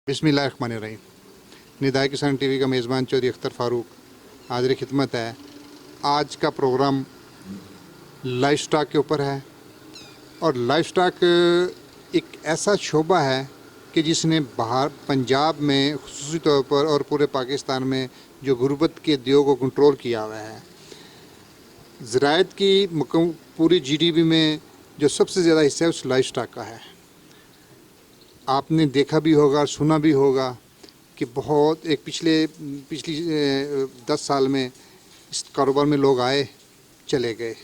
बिस्मिल्लाहिर्रहमानिर्रहीम। निदाए किसान टीवी का मेज़बान चौधरी अख्तर फ़ारूक हाज़िर खिदमत है। आज का प्रोग्राम लाइफ स्टॉक के ऊपर है और लाइफ स्टॉक एक ऐसा शोबा है कि जिसने बाहर पंजाब में ख़ुसूसी तौर पर और पूरे पाकिस्तान में जो गुर्बत के उद्योग को कंट्रोल किया हुआ है। ज़राअत की पूरी जीडीपी में जो सबसे ज़्यादा हिस्सा है उस लाइफ स्टॉक का है। आपने देखा भी होगा, सुना भी होगा कि बहुत एक पिछली 10 साल में इस कारोबार में लोग आए चले गए।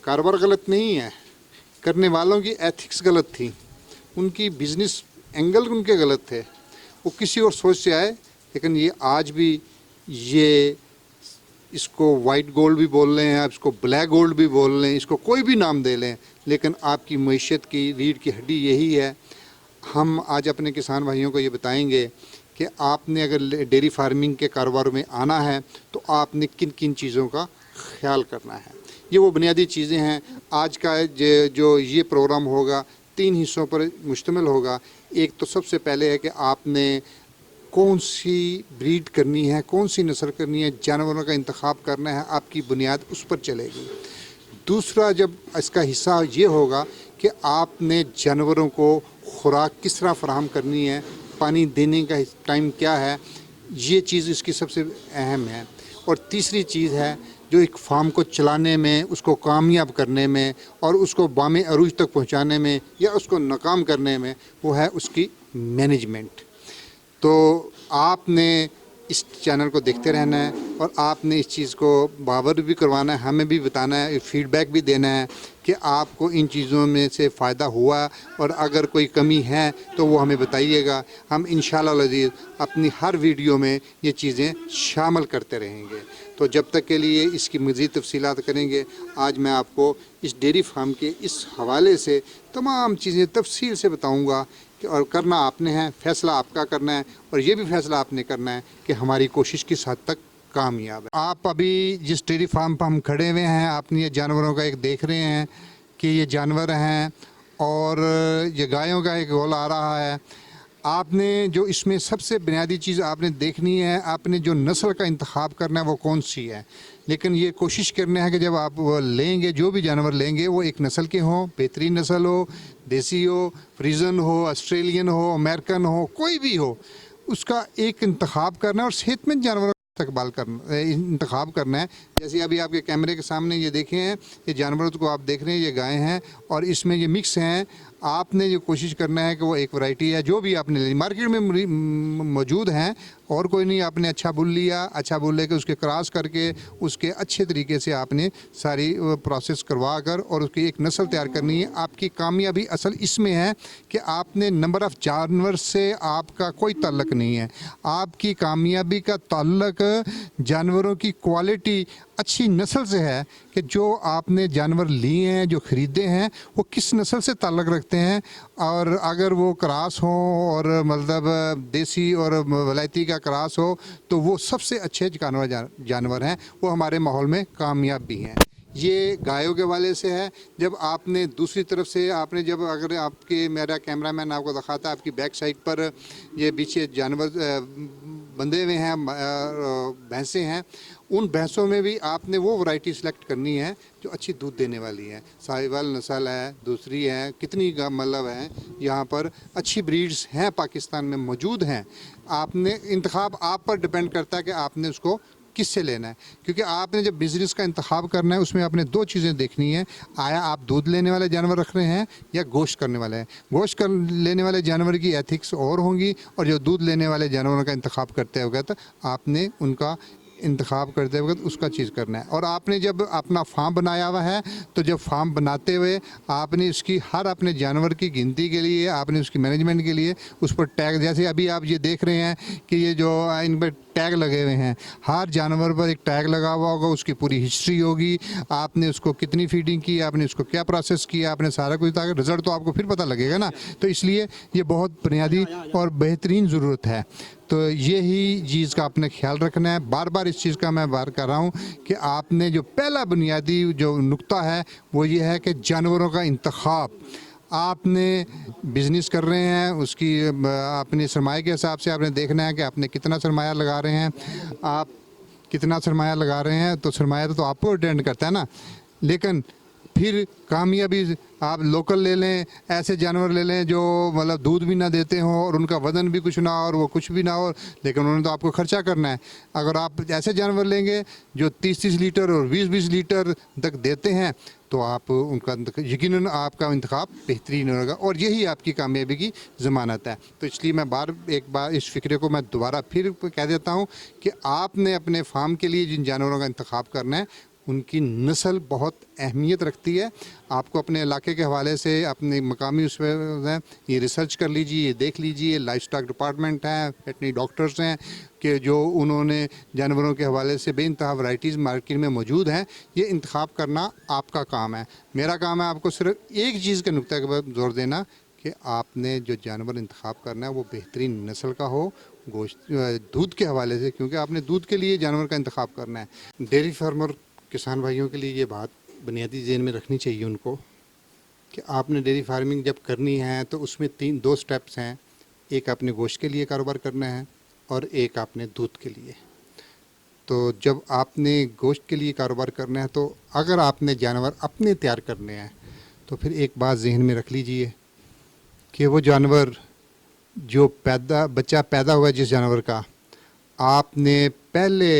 कारोबार गलत नहीं है, करने वालों की एथिक्स गलत थी, उनकी बिज़नेस एंगल उनके गलत थे, वो किसी और सोच से आए। लेकिन ये आज भी इसको वाइट गोल्ड भी बोल रहे हैं, आप इसको ब्लैक गोल्ड भी बोल रहे हैं, इसको कोई भी नाम दे लें, लेकिन आपकी मईशत की रीढ़ की हड्डी यही है। हम आज अपने किसान भाइयों को ये बताएंगे कि आपने अगर डेयरी फार्मिंग के कारोबार में आना है तो आपने किन किन चीज़ों का ख्याल करना है। ये वो बुनियादी चीज़ें हैं। आज का जो ये प्रोग्राम होगा 3 हिस्सों पर मुश्तमिल होगा। एक तो सबसे पहले है कि आपने कौन सी ब्रीड करनी है, कौन सी नस्ल करनी है, जानवरों का इंतखाब करना है, आपकी बुनियाद उस पर चलेगी। दूसरा जब इसका हिस्सा ये होगा कि आपने जानवरों को खुराक किस तरह फराहम करनी है, पानी देने का टाइम क्या है, ये चीज़ इसकी सबसे अहम है। और तीसरी चीज़ है जो एक फार्म को चलाने में, उसको कामयाब करने में और उसको बामे अरूज तक पहुंचाने में या उसको नाकाम करने में, वो है उसकी मैनेजमेंट। तो आपने इस चैनल को देखते रहना है और आपने इस चीज़ को बावर भी करवाना है, हमें भी बताना है, फीडबैक भी देना है कि आपको इन चीज़ों में से फ़ायदा हुआ और अगर कोई कमी है तो वो हमें बताइएगा। हम इंशाअल्लाह अज़ीज़ अपनी हर वीडियो में ये चीज़ें शामिल करते रहेंगे। तो जब तक के लिए इसकी मज़ीद तफ़सीलात करेंगे। आज मैं आपको इस डेयरी फार्म के इस हवाले से तमाम चीज़ें तफसील से बताऊँगा और करना आपने है, फ़ैसला आपका करना है और ये भी फ़ैसला आपने करना है कि हमारी कोशिश किस हद तक कामयाब है। आप अभी जिस डेयरी फार्म पर हम खड़े हुए हैं, आपने ये जानवरों का एक देख रहे हैं कि ये जानवर हैं और ये गायों का एक गोल आ रहा है। आपने जो इसमें सबसे बुनियादी चीज़ आपने देखनी है, आपने जो नस्ल का इंतखाब करना है वो कौन सी है। लेकिन ये कोशिश करना है कि जब आप वो लेंगे, जो भी जानवर लेंगे वो एक नस्ल के हों, बेहतरीन नस्ल हो, देसी हो, फ्रीजन हो, ऑस्ट्रेलियन हो, अमेरिकन हो, कोई भी हो, उसका एक इंतखाब करना है और सेहतमंद जानवरों इंतखाब करना है। जैसे अभी आपके कैमरे के सामने ये देखे हैं, ये जानवरों को आप देख रहे हैं, ये गायें हैं और इसमें ये मिक्स हैं। आपने जो कोशिश करना है कि वो एक वैरायटी है जो भी आपने ली, मार्केट में मौजूद हैं और कोई नहीं। आपने अच्छा बुल लिया, अच्छा बुल लेकर उसके क्रॉस करके उसके अच्छे तरीके से आपने सारी प्रोसेस करवा कर और उसकी एक नस्ल तैयार करनी है। आपकी कामयाबी असल इसमें है कि आपने नंबर ऑफ़ जानवर से आपका कोई ताल्लुक़ नहीं है। आपकी कामयाबी का ताल्लुक़ जानवरों की क्वालिटी, अच्छी नस्ल से है कि जो आपने जानवर लिए हैं, जो ख़रीदे हैं, वो किस नस्ल से ताल्लुक़ रखते हैं। और अगर वो क्रॉस हो और मतलब देसी और वलायती का क्रॉस हो तो वो सबसे अच्छे जानवर हैं, वो हमारे माहौल में कामयाब भी हैं। ये गायों के वाले से है। जब आपने दूसरी तरफ से आपने जब अगर आपके मेरा कैमरामैन आपको दिखाता है, आपकी बैक साइड पर ये पीछे जानवर बंधे हुए हैं, भैंसें हैं, उन भैंसों में भी आपने वो वैरायटी सेलेक्ट करनी है जो अच्छी दूध देने वाली है। साहिवाल नस्ल है, दूसरी है, कितनी मतलब है, यहाँ पर अच्छी ब्रीड्स हैं, पाकिस्तान में मौजूद हैं। आपने इंतखाब आप पर डिपेंड करता है कि आपने उसको किससे लेना है, क्योंकि आपने जब बिज़नेस का इंतखाब करना है उसमें आपने 2 चीज़ें देखनी है। आया आप दूध लेने वाले जानवर रख रहे हैं या गोश्त करने वाले हैं। गोश्त लेने वाले जानवर की एथिक्स और होंगी और जो दूध लेने वाले जानवरों का इंतखाब करते वक्त आपने उनका इंतखाब करते वक्त उसका चीज़ करना है। और आपने जब अपना फार्म बनाया हुआ है तो जब फार्म बनाते हुए आपने उसकी हर अपने जानवर की गिनती के लिए, आपने उसकी मैनेजमेंट के लिए उस पर टैग, जैसे अभी आप ये देख रहे हैं कि ये जो इन पर टैग लगे हुए हैं, हर जानवर पर एक टैग लगा हुआ होगा, उसकी पूरी हिस्ट्री होगी, आपने उसको कितनी फीडिंग की, आपने उसको क्या प्रोसेस किया, आपने सारा कुछ, ताकि रिज़ल्ट तो आपको फिर पता लगेगा ना। तो इसलिए ये बहुत बुनियादी और बेहतरीन ज़रूरत है। तो यही चीज़ का आपने ख्याल रखना है। बार बार इस चीज़ का मैं बार कर रहा हूँ कि आपने जो पहला बुनियादी जो नुक्ता है वो ये है कि जानवरों का इंतखाब آپ نے بزنس کر رہے ہیں، اس کی اپنی سرمایہ کے حساب سے آپ نے دیکھنا ہے کہ آپ نے کتنا سرمایہ لگا رہے ہیں. آپ کتنا سرمایہ لگا رہے ہیں تو سرمایہ تو آپ کو ڈیپینڈ کرتا ہے نا. لیکن پھر کامیابی آپ لوکل لے لیں، ایسے جانور لے لیں جو مطلب دودھ بھی نہ دیتے ہوں اور ان کا وزن بھی کچھ نہ ہو اور وہ کچھ بھی نہ ہو، لیکن انہوں نے تو آپ کو خرچہ کرنا ہے. اگر آپ ایسے جانور لیں گے جو 30-30 لیٹر اور 20-20 لیٹر تک دیتے ہیں تو آپ ان کا یقیناً آپ کا انتخاب بہترین ہوگا، اور یہی آپ کی کامیابی کی ضمانت ہے. تو اس لیے میں ایک بار اس فکرے کو میں دوبارہ پھر کہہ دیتا ہوں کہ آپ نے اپنے فارم کے لیے جن جانوروں کا انتخاب کرنا ہے ان کی نسل بہت اہمیت رکھتی ہے. آپ کو اپنے علاقے کے حوالے سے اپنے مقامی اس میں یہ ریسرچ کر لیجیے، یہ دیکھ لیجیے. لائف سٹاک ڈپارٹمنٹ ہیں، ویٹنری ڈاکٹرز ہیں کہ جو انہوں نے جانوروں کے حوالے سے بے انتہا ورائٹیز مارکیٹ میں موجود ہیں. یہ انتخاب کرنا آپ کا کام ہے. میرا کام ہے آپ کو صرف ایک چیز کے نقطہ کے بعد زور دینا کہ آپ نے جو جانور انتخاب کرنا ہے وہ بہترین نسل کا ہو، گوشت دودھ کے حوالے سے، کیونکہ آپ نے دودھ کے لیے جانور کا انتخاب کرنا ہے. ڈیری فارمر کسان بھائیوں کے لیے یہ بات بنیادی ذہن میں رکھنی چاہیے ان کو کہ آپ نے ڈیری فارمنگ جب کرنی ہے تو اس میں دو سٹیپس ہیں. ایک آپ نے گوشت کے لیے کاروبار کرنا ہے اور ایک آپ نے دودھ کے لیے. تو جب آپ نے گوشت کے لیے کاروبار کرنا ہے تو اگر آپ نے جانور اپنے تیار کرنے ہیں تو پھر ایک بات ذہن میں رکھ لیجئے کہ وہ جانور جو بچہ پیدا ہوا ہے جس جانور کا، آپ نے پہلے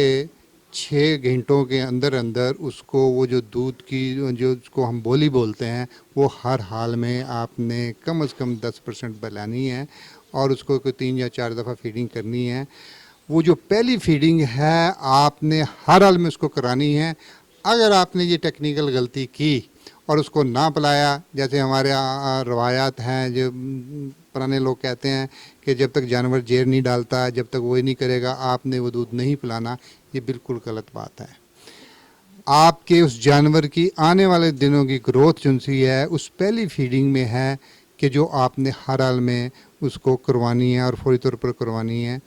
6 گھنٹوں کے اندر اس کو وہ جو دودھ کی جو اس کو ہم بولی بولتے ہیں وہ ہر حال میں آپ نے کم از کم 10% پلانی ہے اور اس کو کوئی 3 یا 4 دفعہ فیڈنگ کرنی ہے. وہ جو پہلی فیڈنگ ہے آپ نے ہر حال میں اس کو کرانی ہے. اگر آپ نے یہ ٹیکنیکل غلطی کی اور اس کو نہ پلایا، جیسے ہمارے روایات ہیں جو پرانے لوگ کہتے ہیں کہ جب تک جانور زہر نہیں ڈالتا جب تک وہ نہیں کرے گا آپ نے وہ دودھ نہیں پلانا، یہ بالکل غلط بات ہے. آپ کے اس جانور کی آنے والے دنوں کی گروتھ جو سی ہے اس پہلی فیڈنگ میں ہے کہ جو آپ نے ہر حال میں اس کو کروانی ہے اور فوری طور پر کروانی ہے.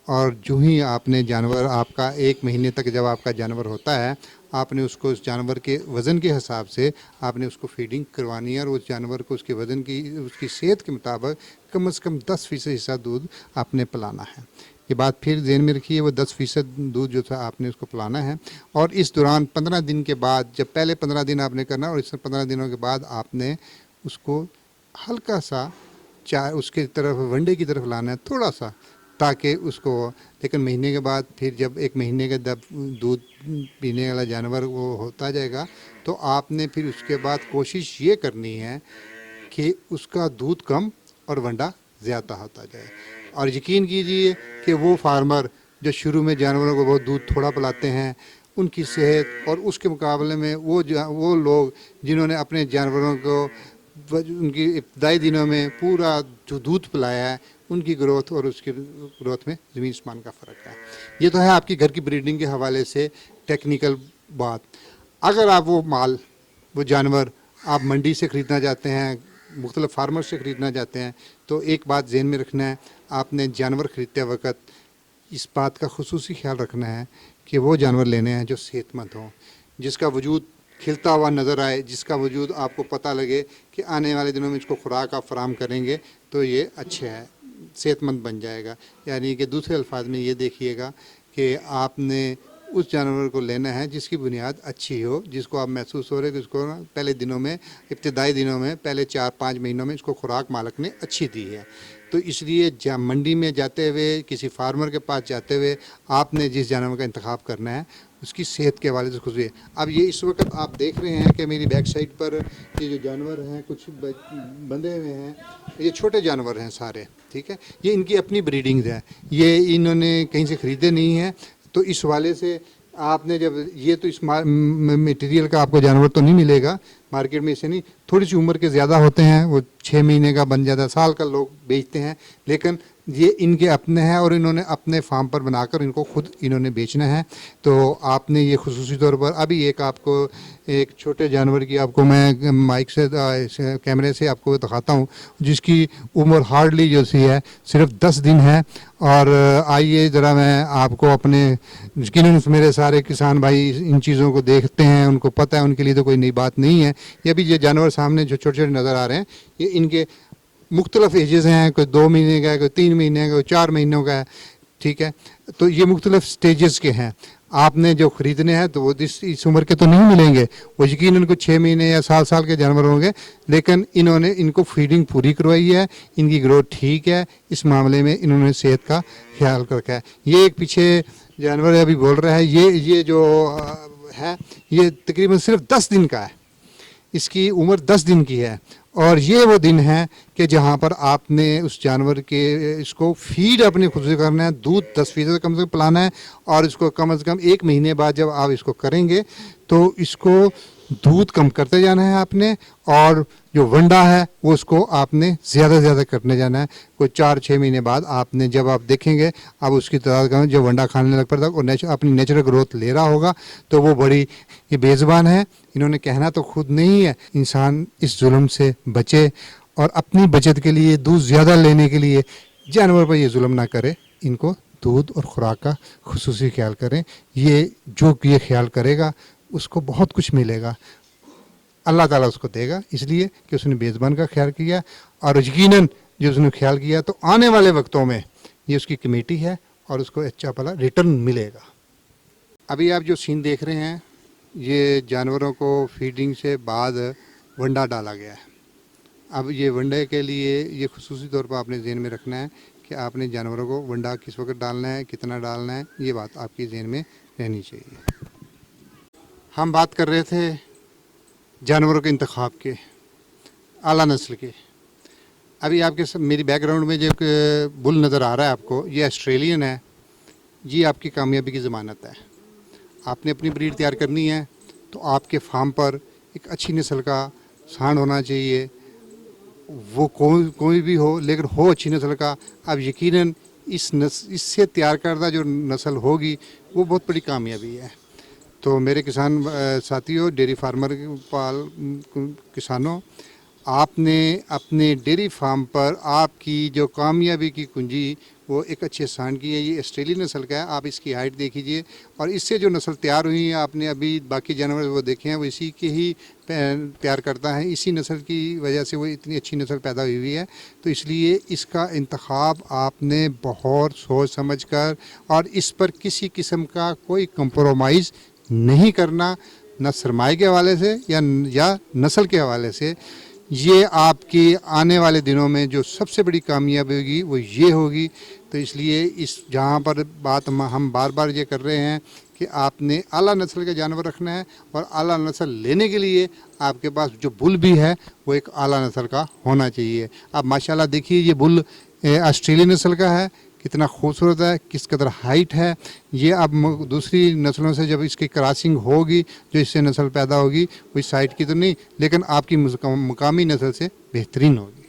اور جو ہی آپ نے جانور آپ کا 1 مہینے تک جب آپ کا جانور ہوتا ہے آپ نے اس کو اس جانور کے وزن کے حساب سے آپ نے اس کو فیڈنگ کروانی ہے اور اس جانور کو اس کے وزن کی اس کی صحت کے مطابق کم از کم 10% حصہ دودھ آپ نے پلانا ہے. یہ بات پھر ذہن میں رکھیے، وہ 10% دودھ جو تھا آپ نے اس کو پلانا ہے. اور اس دوران 15 دن کے بعد، جب پہلے 15 دن آپ نے کرنا اور اس 15 دنوں کے بعد آپ نے اس کو ہلکا سا اس کے طرف ونڈے کی طرف لانا ہے تھوڑا سا، تاکہ اس کو، لیکن مہینے کے بعد پھر جب 1 مہینے کا دودھ پینے والا جانور وہ ہوتا جائے گا تو آپ نے پھر اس کے بعد کوشش یہ کرنی ہے کہ اس کا دودھ کم اور ونڈا زیادہ ہوتا جائے. اور یقین کیجئے کہ وہ فارمر جو شروع میں جانوروں کو بہت دودھ تھوڑا پلاتے ہیں ان کی صحت اور اس کے مقابلے میں وہ لوگ جنہوں نے اپنے جانوروں کو ان کی ابتدائی دنوں میں پورا جو دودھ پلایا ہے ان کی گروتھ اور اس کی گروتھ میں زمین آسمان کا فرق ہے. یہ تو ہے آپ کی گھر کی بریڈنگ کے حوالے سے ٹیکنیکل بات. اگر آپ وہ جانور آپ منڈی سے خریدنا چاہتے ہیں، مختلف فارمر سے خریدنا چاہتے ہیں، تو ایک بات ذہن میں رکھنا ہے، آپ نے جانور خریدتے وقت اس بات کا خصوصی خیال رکھنا ہے کہ وہ جانور لینے ہیں جو صحت مند ہوں، جس کا وجود کھلتا ہوا نظر آئے، جس کا وجود آپ کو پتہ لگے کہ آنے والے دنوں میں اس کو خوراک آپ فراہم کریں گے تو یہ اچھا ہے، صحت مند بن جائے گا. یعنی کہ دوسرے الفاظ میں یہ دیکھیے گا کہ آپ نے اس جانور کو لینا ہے جس کی بنیاد اچھی ہو، جس کو آپ محسوس ہو رہے کہ اس کو پہلے دنوں میں، ابتدائی دنوں میں، پہلے 4-5 مہینوں میں اس کو خوراک مالک نے اچھی دی ہے. تو اس لیے منڈی میں جاتے ہوئے، کسی فارمر کے پاس جاتے ہوئے آپ نے جس جانور کا انتخاب کرنا ہے اس کی صحت کے حوالے سے خوشی ہے. اب یہ اس وقت آپ دیکھ رہے ہیں کہ میری بیک سائڈ پر یہ جو جانور ہیں کچھ بندھے ہوئے ہیں، یہ چھوٹے جانور ہیں سارے، ٹھیک ہے. یہ ان کی اپنی بریڈنگز ہے، یہ انہوں نے کہیں سے خریدے نہیں ہیں. تو اس حوالے سے آپ نے جب یہ تو اس میٹیریل کا آپ کو جانور تو نہیں ملے گا مارکیٹ میں، اسے نہیں، تھوڑی سی عمر کے زیادہ ہوتے ہیں، وہ 6 مہینے کا بن جاتا ہے، سال کا لوگ بیچتے ہیں، لیکن یہ ان کے اپنے ہیں اور انہوں نے اپنے فارم پر بنا کر ان کو خود انہوں نے بیچنا ہے. تو آپ نے یہ خصوصی طور پر ابھی ایک آپ کو ایک چھوٹے جانور کی آپ کو میں مائک سے کیمرے سے آپ کو دکھاتا ہوں جس کی عمر ہارڈلی جو سی ہے صرف 10 دن ہے. اور آئیے ذرا میں آپ کو اپنے، یقیناً میرے سارے کسان بھائی ان چیزوں کو دیکھتے ہیں، ان کو پتہ ہے، ان کے لیے تو کوئی نئی بات نہیں ہے، ये अभी ये जानवर सामने जो छोटे छोटे नज़र आ रहे हैं, ये इनके मुख्तलिफ एजेस हैं, कोई 2 महीने का है, कोई 3 महीने का, कोई 4 महीनों का है, ठीक है। तो ये मुख्तलिफ स्टेजेस के हैं। आपने जो ख़रीदने हैं तो वो इस उम्र के तो नहीं मिलेंगे, वो यकीनन कुछ 6 महीने या साल के जानवर होंगे, लेकिन इन्होंने इनको फीडिंग पूरी करवाई है, इनकी ग्रोथ ठीक है, इस मामले में इन्होंने सेहत का ख्याल रखा है। ये एक पीछे जानवर अभी बोल रहा है, ये जो है ये तकरीबन सिर्फ 10 दिन का है, इसकी उम्र 10 दिन की है। और ये वो दिन है कि जहाँ पर आपने उस जानवर के इसको फीड अपने खुद से करना है, दूध 10% कम से कम पिलाना है, और इसको कम से कम 1 महीने बाद जब आप इसको करेंगे तो इसको दूध कम करते जाना है आपने, और जो वंडा है वो उसको आपने ज़्यादा से ज़्यादा करने जाना है। कोई 4-6 महीने बाद आपने जब आप देखेंगे अब उसकी तादाद कम, जब वंडा खाने लग पड़ता है और अपनी नेचुरल ग्रोथ ले रहा होगा तो वो बड़ी ये बेज़ुबान है। इन्होंने कहना तो खुद नहीं है, इंसान इस जुल्म से बचे और अपनी बचत के लिए दूध ज़्यादा लेने के लिए जानवर पर ये जुल्म ना करे, इनको दूध और खुराक का खुसूसी ख्याल करें। ये जो ये ख्याल करेगा उसको बहुत कुछ मिलेगा, अल्लाह ताला उसको देगा, इसलिए कि उसने बेज़बान का ख्याल किया, और यकीनन जो उसने ख्याल किया तो आने वाले वक्तों में ये उसकी कमेटी है और उसको अच्छा भला रिटर्न मिलेगा। अभी आप जो सीन देख रहे हैं, ये जानवरों को फीडिंग से बाद वंडा डाला गया है। अब ये वंडे के लिए ये खुसूसी तौर पर आपने ज़हन में रखना है कि आपने जानवरों को वंडा किस वक्त डालना है, कितना डालना है, ये बात आपकी ज़हन में रहनी चाहिए। हम बात कर रहे थे जानवरों के इंतखाब के, आला नस्ल के। अभी आपके मेरी बैकग्राउंड में जो बुल नज़र आ रहा है आपको, ये ऑस्ट्रेलियन है, ये आपकी कामयाबी की ज़मानत है। आपने अपनी ब्रीड तैयार करनी है तो आपके फार्म पर एक अच्छी नस्ल का सांड होना चाहिए, वो कोई भी हो, लेकिन हो अच्छी नस्ल का। अब यकीनन इससे तैयार करदा जो नस्ल होगी वो बहुत बड़ी कामयाबी है। तो मेरे किसान साथियों, डेयरी फार्मर किसानों, आपने अपने डेयरी फार्म पर आपकी जो कामयाबी की कुंजी वो एक अच्छे सांड की है। ये ऑस्ट्रेलियन नस्ल का है, आप इसकी हाइट देख लीजिए, और इससे जो नस्ल तैयार हुई है, आपने अभी बाकी जानवर वो देखे हैं, वो इसी के ही तैयार करता है, इसी नस्ल की वजह से वो इतनी अच्छी नस्ल पैदा हुई है। तो इसलिए इसका इंतखाब आपने बहुत सोच समझ कर, और इस पर किसी किस्म का कोई कंप्रोमाइज़ नहीं करना, न सरमाए के हवाले से या नस्ल के हवाले से। ये आपकी आने वाले दिनों में जो सबसे बड़ी कामयाबी होगी वो ये होगी। तो इसलिए इस जहाँ पर बात हम बार बार ये कर रहे हैं कि आपने आला नस्ल के जानवर रखना है, और आला नस्ल लेने के लिए आपके पास जो बुल भी है वो एक आला नस्ल का होना चाहिए। आप माशाल्लाह देखिए, ये बुल ऑस्ट्रेलियन नस्ल का है, कितना खूबसूरत है, किस कदर हाइट है। ये अब दूसरी नस्लों से जब इसकी क्रॉसिंग होगी, जो इससे नस्ल पैदा होगी, वो इस साइड की तो नहीं, लेकिन आपकी मुकामी नस्ल से बेहतरीन होगी।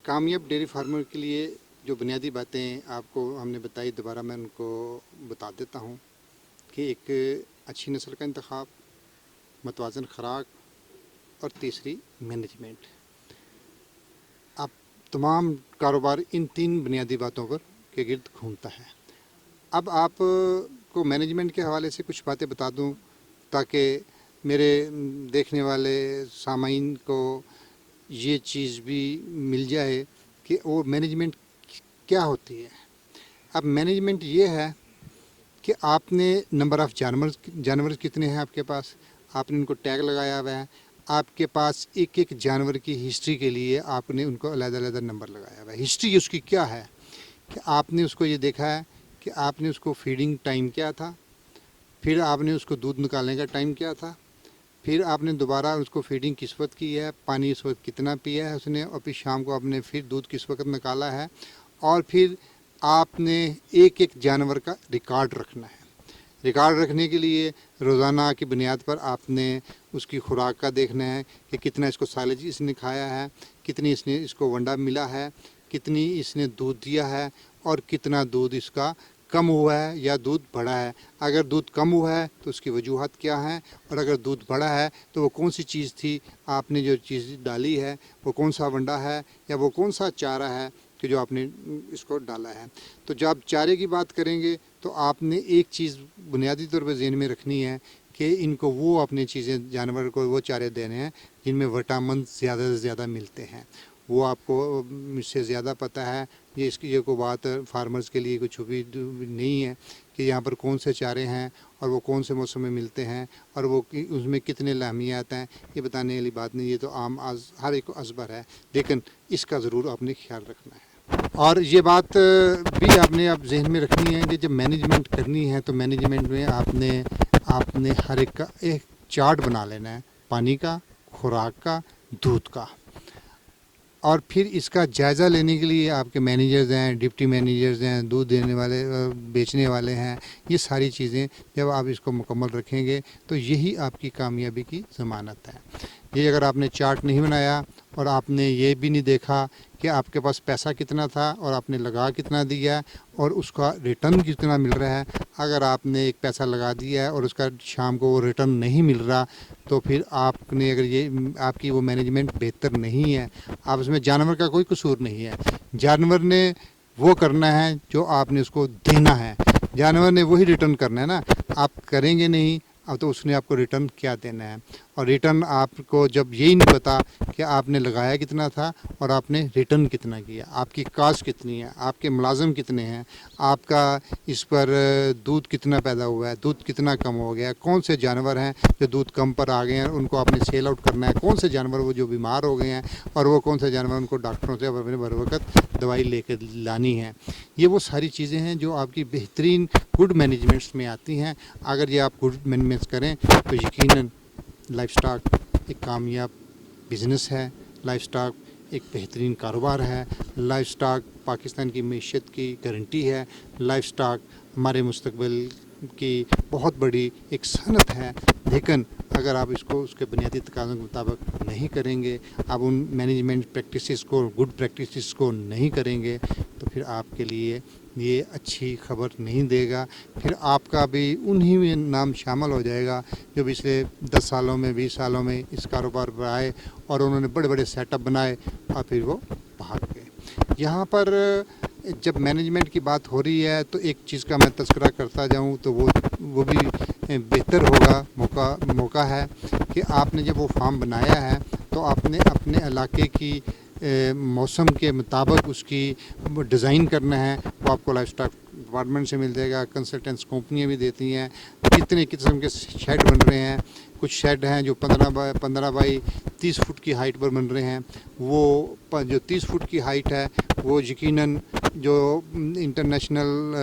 कामयाब डेयरी फार्मर के लिए जो बुनियादी बातें आपको हमने बताई, दोबारा मैं उनको बता देता हूँ कि एक अच्छी नस्ल का इंतखाब, मतवाज़न खुराक, और तीसरी मैनेजमेंट। आप तमाम कारोबार इन 3 बुनियादी बातों पर के गिर्द घूमता है। अब आप को मैनेजमेंट के हवाले से कुछ बातें बता दूं ताकि मेरे देखने वाले सामाईन को ये चीज़ भी मिल जाए कि वो मैनेजमेंट क्या होती है। अब मैनेजमेंट ये है कि आपने नंबर ऑफ़ जानवर कितने हैं आपके पास, आपने उनको टैग लगाया हुआ है। आपके पास एक एक जानवर की हिस्ट्री के लिए आपने उनको अलग-अलग नंबर लगाया हुआ है। हिस्ट्री उसकी क्या है कि आपने उसको ये देखा है कि आपने उसको फीडिंग टाइम क्या था, फिर आपने उसको दूध निकालने का टाइम क्या था, फिर आपने दोबारा उसको फीडिंग किस वक्त की है, पानी इस वक्त कितना पिया है उसने, और फिर शाम को आपने फिर दूध किस वक्त निकाला है, और फिर आपने एक एक जानवर का रिकॉर्ड रखना है। रिकॉर्ड रखने के लिए रोज़ाना की बुनियाद पर आपने उसकी खुराक का देखना है कि कितना इसको साइलेज इसने खाया है, कितनी इसने इसको वंडा मिला है, कितनी इसने दूध दिया है, और कितना दूध इसका कम हुआ है या दूध बढ़ा है। अगर दूध कम हुआ है तो उसकी वजूहत क्या हैं, और अगर दूध बढ़ा है तो वो कौन सी चीज़ थी आपने जो चीज़ डाली है, वो कौन सा वंडा है या वो कौन सा चारा है कि जो आपने इसको डाला है। तो जब आप चारे की बात करेंगे तो आपने एक चीज़ बुनियादी तौर पर ज़हन में रखनी है کہ ان کو وہ اپنی چیزیں جانور کو وہ چارے دینے ہیں جن میں وٹامن زیادہ سے زیادہ ملتے ہیں. وہ آپ کو مجھ سے زیادہ پتہ ہے. یہ کوئی بات فارمرز کے لیے کوئی چھپی نہیں ہے کہ یہاں پر کون سے چارے ہیں اور وہ کون سے موسم میں ملتے ہیں اور وہ اس میں کتنے لاہمیات ہیں. یہ بتانے والی بات نہیں, یہ تو عام ہر ایک کو ازبر ہے, لیکن اس کا ضرور آپ نے خیال رکھنا ہے. اور یہ بات بھی آپ نے اب ذہن میں رکھنی ہے کہ جب مینجمنٹ کرنی ہے تو مینجمنٹ میں آپ نے ہر ایک کا ایک چارٹ بنا لینا ہے, پانی کا, خوراک کا, دودھ کا. اور پھر اس کا جائزہ لینے کے لیے آپ کے مینیجرز ہیں, ڈپٹی مینیجرز ہیں, دودھ دینے والے بیچنے والے ہیں. یہ ساری چیزیں جب آپ اس کو مکمل رکھیں گے تو یہی آپ کی کامیابی کی ضمانت ہے. یہ اگر آپ نے چارٹ نہیں بنایا اور آپ نے یہ بھی نہیں دیکھا کہ آپ کے پاس پیسہ کتنا تھا اور آپ نے لگا کتنا دیا اور اس کا ریٹرن کتنا مل رہا ہے, اگر آپ نے ایک پیسہ لگا دیا ہے اور اس کا شام کو وہ ریٹرن نہیں مل رہا تو پھر آپ نے اگر یہ آپ کی وہ مینجمنٹ بہتر نہیں ہے. آپ اس میں جانور کا کوئی قصور نہیں ہے. جانور نے وہ کرنا ہے جو آپ نے اس کو دینا ہے, جانور نے وہی ریٹرن کرنا ہے نا. آپ کریں گے نہیں اب تو اس نے آپ کو ریٹرن کیا دینا ہے. اور ریٹرن آپ کو جب یہی نہیں پتا کہ آپ نے لگایا کتنا تھا اور آپ نے ریٹرن کتنا کیا, آپ کی کاسٹ کتنی ہے, آپ کے ملازم کتنے ہیں, آپ کا اس پر دودھ کتنا پیدا ہوا ہے, دودھ کتنا کم ہو گیا, کون سے جانور ہیں جو دودھ کم پر آ گئے ہیں ان کو آپ نے سیل آؤٹ کرنا ہے, کون سے جانور وہ جو بیمار ہو گئے ہیں اور وہ کون سے جانور ان کو ڈاکٹروں سے بر وقت دوائی لے کے لانی ہے. یہ وہ ساری چیزیں ہیں جو آپ کی بہترین گڈ مینجمنٹس میں آتی ہیں. اگر یہ آپ گڈ مینجمنٹس کریں تو یقیناً لائف سٹاک ایک کامیاب بزنس ہے, لائف سٹاک ایک بہترین کاروبار ہے, لائف سٹاک پاکستان کی معیشت کی گارنٹی ہے, لائف سٹاک ہمارے مستقبل کی بہت بڑی ایک صنعت ہے. لیکن اگر آپ اس کو اس کے بنیادی تقاضوں کے مطابق نہیں کریں گے, آپ ان مینجمنٹ پریکٹسز کو, گڈ پریکٹسز کو نہیں کریں گے تو پھر آپ کے لیے یہ اچھی خبر نہیں دے گا. پھر آپ کا بھی انہی میں نام شامل ہو جائے گا جو پچھلے 10 سالوں میں 20 سالوں میں اس کاروبار پر آئے اور انہوں نے بڑے بڑے سیٹ اپ بنائے اور پھر وہ بھاگ گئے. یہاں پر جب مینجمنٹ کی بات ہو رہی ہے تو ایک چیز کا میں تذکرہ کرتا جاؤں تو وہ بھی بہتر ہوگا, موقع ہے کہ آپ نے جب وہ فارم بنایا ہے تو آپ نے اپنے علاقے کی موسم کے مطابق اس کی ڈیزائن کرنا ہے. وہ آپ کو لائف سٹاک ڈپارٹمنٹ سے مل جائے گا, کنسلٹنٹس کمپنیاں بھی دیتی ہیں. کتنے قسم کے شیڈ بن رہے ہیں, کچھ شیڈ ہیں جو 15 بائی 30 فٹ کی ہائٹ پر بن رہے ہیں. وہ جو 30 فٹ کی ہائٹ ہے وہ یقیناً جو انٹرنیشنل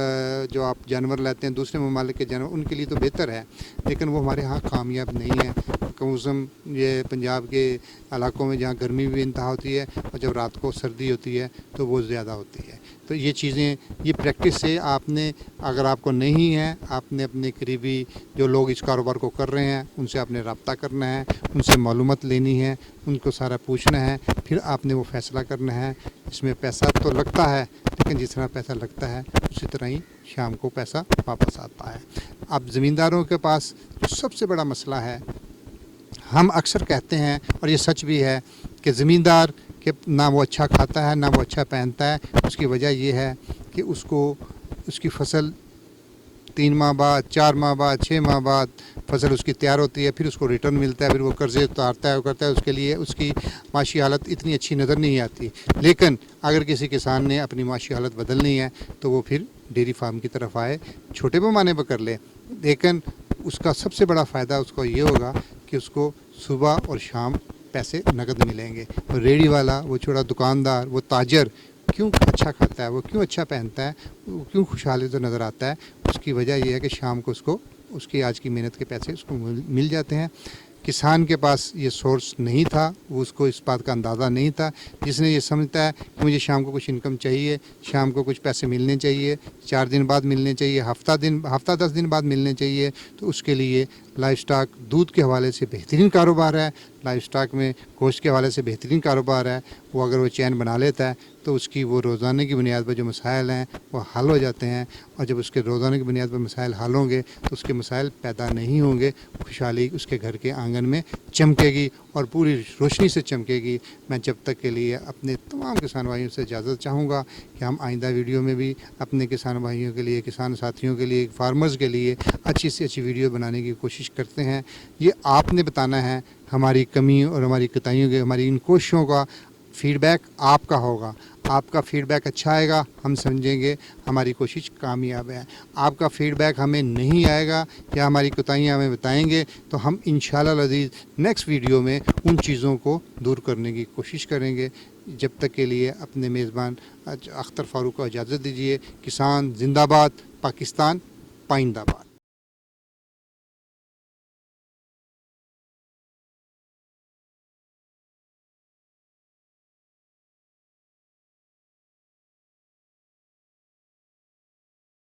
جو آپ جانور لیتے ہیں دوسرے ممالک کے جانور ان کے لیے تو بہتر ہے, لیکن وہ ہمارے ہاں کامیاب نہیں ہے. کم از کم یہ پنجاب کے علاقوں میں جہاں گرمی بھی انتہا ہوتی ہے اور جب رات کو سردی ہوتی ہے تو وہ زیادہ ہوتی ہے. تو یہ چیزیں, یہ پریکٹس سے آپ نے, اگر آپ کو نہیں ہے, آپ نے اپنے قریبی جو لوگ اس کاروبار کو کر رہے ہیں ان سے آپ نے رابطہ کرنا ہے, ان سے معلومات لینی ہے, ان کو سارا پوچھنا ہے, پھر آپ نے وہ فیصلہ کرنا ہے. اس میں پیسہ تو لگتا ہے لیکن جس طرح پیسہ لگتا ہے اسی طرح ہی شام کو پیسہ واپس آتا ہے. اب زمینداروں کے پاس جو سب سے بڑا مسئلہ ہے, ہم اکثر کہتے ہیں اور یہ سچ بھی ہے کہ زمیندار کہ نہ وہ اچھا کھاتا ہے نہ وہ اچھا پہنتا ہے. اس کی وجہ یہ ہے کہ اس کی فصل 3 ماہ بعد, 4 ماہ بعد, 6 ماہ بعد فصل اس کی تیار ہوتی ہے, پھر اس کو ریٹرن ملتا ہے, پھر وہ قرضے اتارتا ہے, وہ کرتا ہے. اس کے لیے اس کی معاشی حالت اتنی اچھی نظر نہیں آتی. لیکن اگر کسی کسان نے اپنی معاشی حالت بدلنی ہے تو وہ پھر ڈیری فارم کی طرف آئے, چھوٹے پیمانے پر کر لے. لیکن اس کا سب سے بڑا فائدہ اس کو یہ ہوگا کہ اس کو صبح اور شام پیسے نقد ملیں گے. اور ریڑھی والا, وہ چھوٹا دکاندار, وہ تاجر کیوں اچھا کھاتا ہے, وہ کیوں اچھا پہنتا ہے, وہ کیوں خوشحالی تو نظر آتا ہے, اس کی وجہ یہ ہے کہ شام کو اس کی آج کی محنت کے پیسے اس کو مل جاتے ہیں. کسان کے پاس یہ سورس نہیں تھا, وہ اس کو اس بات کا اندازہ نہیں تھا. جس نے یہ سمجھتا ہے کہ مجھے شام کو کچھ انکم چاہیے, شام کو کچھ پیسے ملنے چاہیے, 4 دن بعد ملنے چاہیے, ہفتہ 10 دن بعد ملنے چاہیے, تو اس کے لیے لائف سٹاک دودھ کے حوالے سے بہترین کاروبار ہے. लाइफ स्टॉक में गोश्त के हवाले से बेहतरीन कारोबार है। वो अगर वो चैन बना लेता है तो उसकी वो रोज़ाना की बुनियाद पर जो मसाइल हैं वो हल हो जाते हैं, और जब उसके रोज़ाना की बुनियाद पर मसाइल हल होंगे तो उसके मसाइल पैदा नहीं होंगे, खुशहाली उसके घर के आंगन में चमकेगी और पूरी रोशनी से चमकेगी। मैं जब तक के लिए अपने तमाम किसान भाइयों से इजाज़त चाहूँगा कि हम आइंदा वीडियो में भी अपने किसान भाइयों के लिए, किसान साथियों के लिए, फार्मर्स के लिए अच्छी से अच्छी वीडियो बनाने की कोशिश करते हैं। ये आपने बताना है हमारी कमी और हमारी कोताहियों के, हमारी इन कोशिशों का फीडबैक आपका होगा। आपका फीडबैक अच्छा आएगा, हम समझेंगे हमारी कोशिश कामयाब है। आपका फीडबैक हमें नहीं आएगा या हमारी कोताहियाँ हमें बताएंगे तो हम इंशाअल्लाह अज़ीज़ नेक्स्ट वीडियो में उन चीज़ों को दूर करने की कोशिश करेंगे। जब तक के लिए अपने मेज़बान अख्तर फ़ारूक को इजाज़त दीजिए। किसान जिंदाबाद, पाकिस्तान पाइंदाबाद।